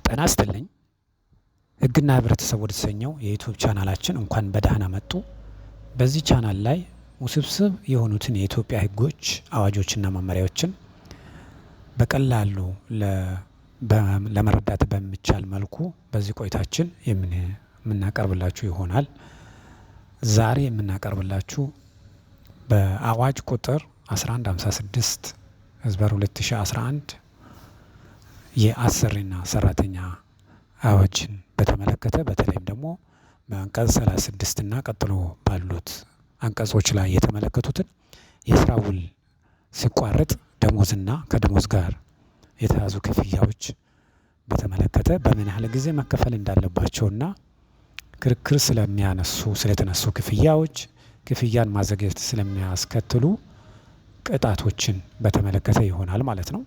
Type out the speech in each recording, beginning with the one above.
ጤና ይስጥልኝ። ህግና ህብረተሰብ ወደ ተሰኘው የዩቲዩብ ቻናላችን እንኳን በደህና መጡ። በዚህ ቻናል ላይ ውስብስብ የሆኑትን የኢትዮጵያ ህጎች፣ አዋጆችና መመሪያዎችን በቀላሉ ለመረዳት በሚቻል መልኩ በዚህ ቆይታችን የምናቀርብላችሁ ይሆናል። ዛሬ የምናቀርብላችሁ በአዋጅ ቁጥር 1156 ህዝባር 2011 የአሰሪና ሰራተኛ አዋጅን በተመለከተ በተለይም ደግሞ በአንቀጽ 36 እና ቀጥሎ ባሉት አንቀጾች ላይ የተመለከቱትን የስራ ውል ሲቋረጥ ደሞዝና ከደሞዝ ጋር የተያዙ ክፍያዎች በተመለከተ በምን ያህል ጊዜ መከፈል እንዳለባቸውና ክርክር ስለተነሱ ክፍያዎች ክፍያን ማዘግየት ስለሚያስከትሉ ቅጣቶችን በተመለከተ ይሆናል ማለት ነው።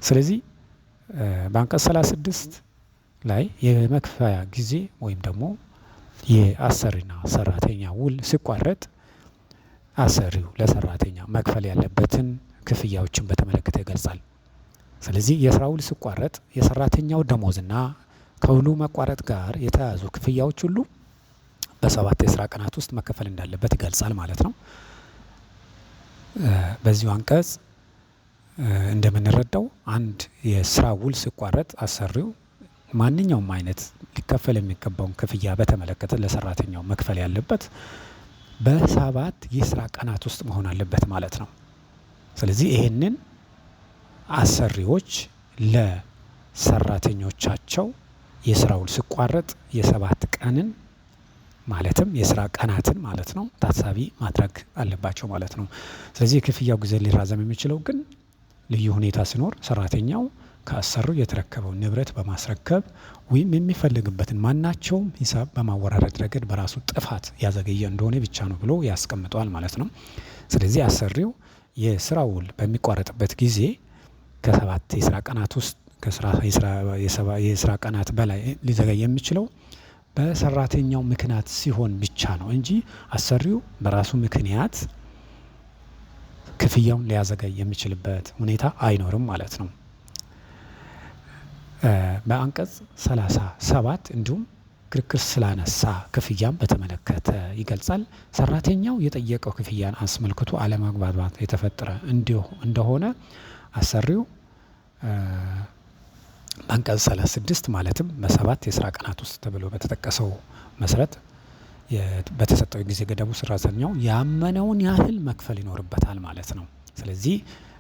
ስለዚህ በአንቀጽ 36 ላይ የመክፈያ ጊዜ ወይም ደግሞ የአሰሪና ሰራተኛ ውል ሲቋረጥ አሰሪው ለሰራተኛ መክፈል ያለበትን ክፍያዎችን በተመለከተ ይገልጻል። ስለዚህ የስራ ውል ሲቋረጥ የሰራተኛው ደሞዝና ከውሉ መቋረጥ ጋር የተያያዙ ክፍያዎች ሁሉ በ7 የስራ ቀናት ውስጥ መከፈል እንዳለበት ይገልጻል ማለት ነው። በዚሁ አንቀጽ እንደምንረዳው አንድ የስራ ውል ሲቋረጥ አሰሪው ማንኛውም አይነት ሊከፈል የሚገባውን ክፍያ በተመለከተ ለሰራተኛው መክፈል ያለበት በ7 የስራ ቀናት ውስጥ መሆን አለበት ማለት ነው። ስለዚህ ይሄንን አሰሪዎች ለሰራተኞቻቸው የስራ ውል ሲቋረጥ የ7 ቀንን ማለትም የስራ ቀናትን ማለት ነው ታሳቢ ማድረግ አለባቸው ማለት ነው። ስለዚህ የክፍያው ጊዜ ሊራዘም የሚችለው ግን ልዩ ሁኔታ ሲኖር ሰራተኛው ከአሰሪው የተረከበውን ንብረት በማስረከብ ወይም የሚፈልግበትን ማናቸውም ሂሳብ በማወራረድ ረገድ በራሱ ጥፋት ያዘገየ እንደሆነ ብቻ ነው ብሎ ያስቀምጠዋል ማለት ነው። ስለዚህ አሰሪው የስራ ውል በሚቋረጥበት ጊዜ ከ7 የስራ ቀናት ውስጥ የስራ ቀናት በላይ ሊዘገይ የሚችለው በሰራተኛው ምክንያት ሲሆን ብቻ ነው እንጂ አሰሪው በራሱ ምክንያት ክፍያውን ሊያዘገይ የሚችልበት ሁኔታ አይኖርም ማለት ነው። በአንቀጽ 37 እንዲሁም ክርክር ስላነሳ ክፍያም በተመለከተ ይገልጻል። ሰራተኛው የጠየቀው ክፍያን አስመልክቶ አለመግባባት የተፈጠረ እንደሆነ አሰሪው በአንቀጽ 36 ማለትም በ7 የስራ ቀናት ውስጥ ተብሎ በተጠቀሰው መሰረት በተሰጠው ጊዜ ገደቡ ሰራተኛው ያመነውን ያህል መክፈል ይኖርበታል ማለት ነው። ስለዚህ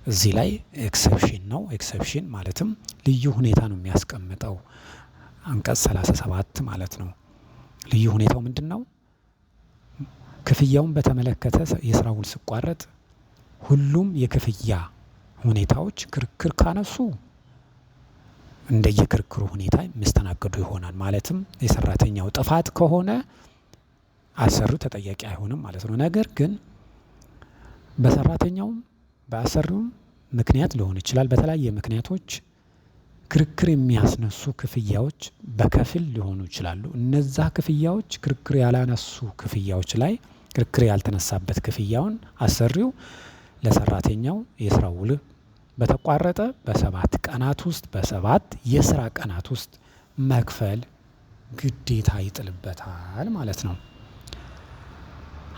እዚህ ላይ ኤክሰፕሽን ነው። ኤክሰፕሽን ማለትም ልዩ ሁኔታ ነው የሚያስቀምጠው አንቀጽ 37 ማለት ነው። ልዩ ሁኔታው ምንድነው? ክፍያውን በተመለከተ የስራ ውል ሲቋረጥ ሁሉም የክፍያ ሁኔታዎች ክርክር ካነሱ እንደየክርክሩ ሁኔታ የሚስተናገዱ ይሆናል። ማለትም የሰራተኛው ጥፋት ከሆነ አሰሪው ተጠያቂ አይሆንም ማለት ነው። ነገር ግን በሰራተኛውም በአሰሪውም ምክንያት ሊሆን ይችላል። በተለያየ ምክንያቶች ክርክር የሚያስነሱ ክፍያዎች በከፊል ሊሆኑ ይችላሉ። እነዛ ክፍያዎች ክርክር ያላነሱ ክፍያዎች ላይ ክርክር ያልተነሳበት ክፍያውን አሰሪው ለሰራተኛው የስራ ውል በተቋረጠ በ7 ቀናት ውስጥ በ7 የስራ ቀናት ውስጥ መክፈል ግዴታ ይጥልበታል ማለት ነው።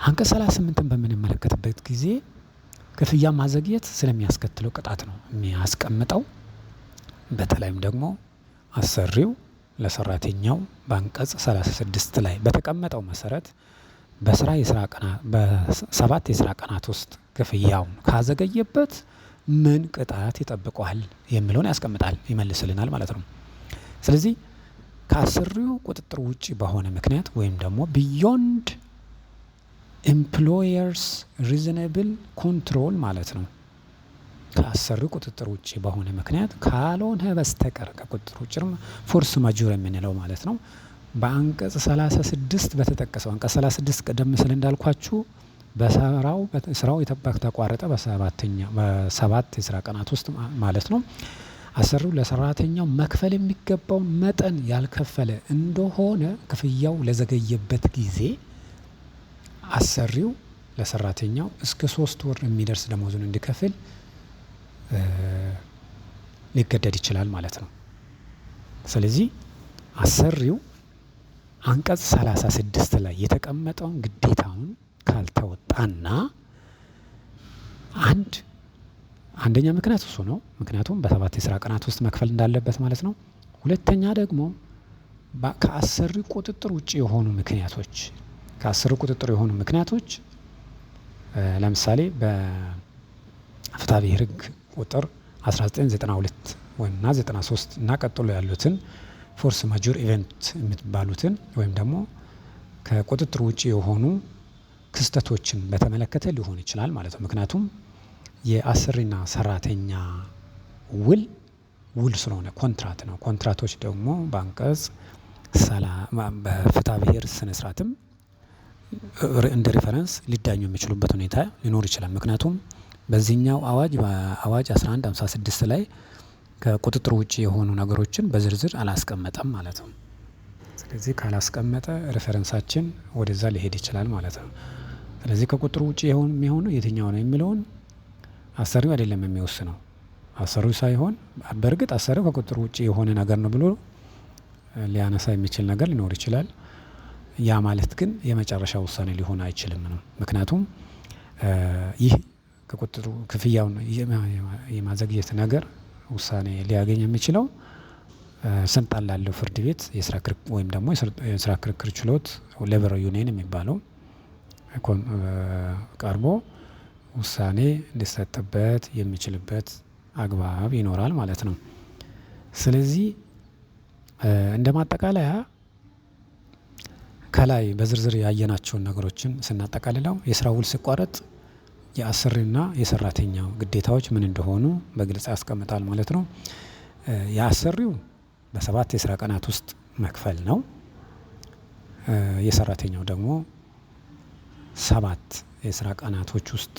አንቀጽ 38ን በምንመለከትበት ጊዜ ክፍያ ማዘግየት ስለሚያስከትለው ቅጣት ነው የሚያስቀምጠው። በተለይም ደግሞ አሰሪው ለሰራተኛው በአንቀጽ 36 ላይ በተቀመጠው መሰረት በ7 የስራ ቀናት ውስጥ ክፍያውን ካዘገየበት ምን ቅጣት ይጠብቀዋል የሚለውን ያስቀምጣል፣ ይመልስልናል ማለት ነው። ስለዚህ ከአሰሪው ቁጥጥር ውጪ በሆነ ምክንያት ወይም ደግሞ ቢዮንድ ኤምፕሎየርስ ሪዝነብል ኮንትሮል ማለት ነው። ከአሰሪው ቁጥጥር ውጪ በሆነ ምክንያት ካልሆነ በስተቀር ከቁጥጥር ውጪ ፎርስ ማጁር የምንለው ማለት ነው። በአንቀጽ 36 በተጠቀሰው አንቀጽ 36 ቀደም ሲል እንዳልኳችሁ ስራው ተቋረጠ በ7 የስራ ቀናት ውስጥ ማለት ነው። አሰሪው ለሰራተኛው መክፈል የሚገባውን መጠን ያልከፈለ እንደሆነ ክፍያው ለዘገየበት ጊዜ አሰሪው ለሰራተኛው እስከ 3 ወር የሚደርስ ደሞዙን እንዲከፍል ሊገደድ ይችላል ማለት ነው። ስለዚህ አሰሪው አንቀጽ 36 ላይ የተቀመጠውን ግዴታውን ካልተወጣና አንደኛ ምክንያት እሱ ነው። ምክንያቱም በ7 የስራ ቀናት ውስጥ መክፈል እንዳለበት ማለት ነው። ሁለተኛ ደግሞ ከአሰሪው ቁጥጥር ውጭ የሆኑ ምክንያቶች ለምሳሌ በፍትሐ ብሔር ሕግ ቁጥር 1992 እና 93 እና ቀጥሎ ያሉትን ፎርስ ማጆር ኢቨንት የሚባሉትን ወይም ደግሞ ከቁጥጥር ውጭ የሆኑ ክስተቶችን በተመለከተ ሊሆን ይችላል ማለት ነው። ምክንያቱም የአሰሪና ሰራተኛ ውል ስለሆነ ኮንትራት ነው። ኮንትራቶች ደግሞ በአንቀጽ በፍትሐ ብሔር ስነ ስርዓትም እንደ ሪፈረንስ ሊዳኙ የሚችሉበት ሁኔታ ሊኖር ይችላል። ምክንያቱም በዚህኛው በአዋጅ 1156 ላይ ከቁጥጥር ውጭ የሆኑ ነገሮችን በዝርዝር አላስቀመጠም ማለት ነው። ስለዚህ ካላስቀመጠ ሪፈረንሳችን ወደዛ ሊሄድ ይችላል ማለት ነው። ስለዚህ ከቁጥጥር ውጭ የሚሆነው የትኛው ነው የሚለውን አሰሪው አይደለም የሚወስነው። አሰሪው ሳይሆን በእርግጥ አሰሪው ከቁጥጥር ውጭ የሆነ ነገር ነው ብሎ ሊያነሳ የሚችል ነገር ሊኖር ይችላል። ያ ማለት ግን የመጨረሻ ውሳኔ ሊሆን አይችልም ነው። ምክንያቱም ይህ ከቁጥጥሩ ክፍያውን የማዘግየት ነገር ውሳኔ ሊያገኝ የሚችለው ስልጣን ላለው ፍርድ ቤት ወይም ደግሞ የስራ ክርክር ችሎት ሌበር ዩኒየን የሚባለው ቀርቦ ውሳኔ ሊሰጥበት የሚችልበት አግባብ ይኖራል ማለት ነው። ስለዚህ እንደ ማጠቃለያ ከላይ በዝርዝር ያየናቸውን ነገሮችን ስናጠቃልለው የስራ ውል ሲቋረጥ የአሰሪና የሰራተኛው ግዴታዎች ምን እንደሆኑ በግልጽ ያስቀምጣል ማለት ነው። የአሰሪው በ7 የስራ ቀናት ውስጥ መክፈል ነው። የሰራተኛው ደግሞ 7 የስራ ቀናቶች ውስጥ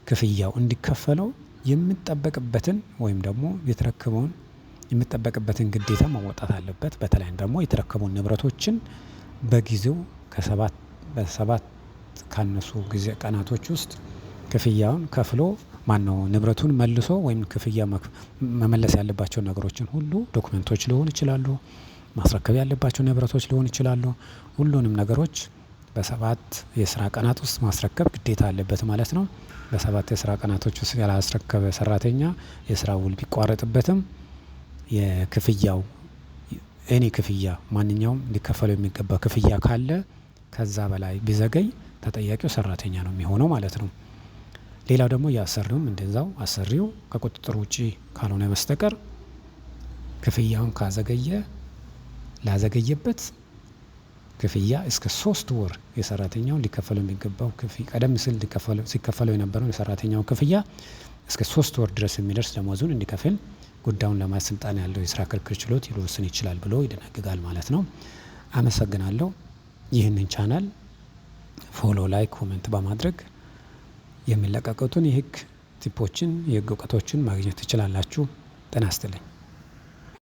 ክፍያው እንዲከፈለው የሚጠበቅበትን ወይም ደግሞ የሚጠበቅበትን ግዴታ መወጣት አለበት። በተለይም ደግሞ የተረከቡን ንብረቶችን በጊዜው በ7 ካነሱ ቀናቶች ውስጥ ክፍያውን ከፍሎ ንብረቱን መልሶ ወይም ክፍያ መመለስ ያለባቸው ነገሮችን ሁሉ ዶክመንቶች ሊሆኑ ይችላሉ፣ ማስረከብ ያለባቸው ንብረቶች ሊሆኑ ይችላሉ። ሁሉንም ነገሮች በ7 የስራ ቀናት ውስጥ ማስረከብ ግዴታ አለበት ማለት ነው። በ7 የስራ ቀናቶች ውስጥ ያላስረከበ ሰራተኛ የስራ ውል ቢቋረጥበትም የክፍያው ክፍያ ማንኛውም ሊከፈለው የሚገባ ክፍያ ካለ ከዛ በላይ ቢዘገይ ተጠያቂው ሰራተኛ ነው የሚሆነው ማለት ነው። ሌላው ደግሞ የአሰሪውም እንደዛው አሰሪው ከቁጥጥር ውጪ ካልሆነ በስተቀር ክፍያውን ላዘገየበት ክፍያ እስከ 3 ወር የሰራተኛውን ሊከፈለው የሚገባው ቀደም ሲል ሲከፈለው የነበረው የሰራተኛው ክፍያ እስከ 3 ወር ድረስ የሚደርስ ደሞዙን እንዲከፍል ጉዳዩን ለማየት ስልጣን ያለው የስራ ክርክር ችሎት ሊወስን ይችላል ብሎ ይደነግጋል ማለት ነው። አመሰግናለሁ። ይህንን ቻናል ፎሎ፣ ላይክ፣ ኮሜንት በማድረግ የሚለቀቁትን የህግ ቲፖችን የህግ እውቀቶችን ማግኘት ትችላላችሁ። ጤና ይስጥልኝ።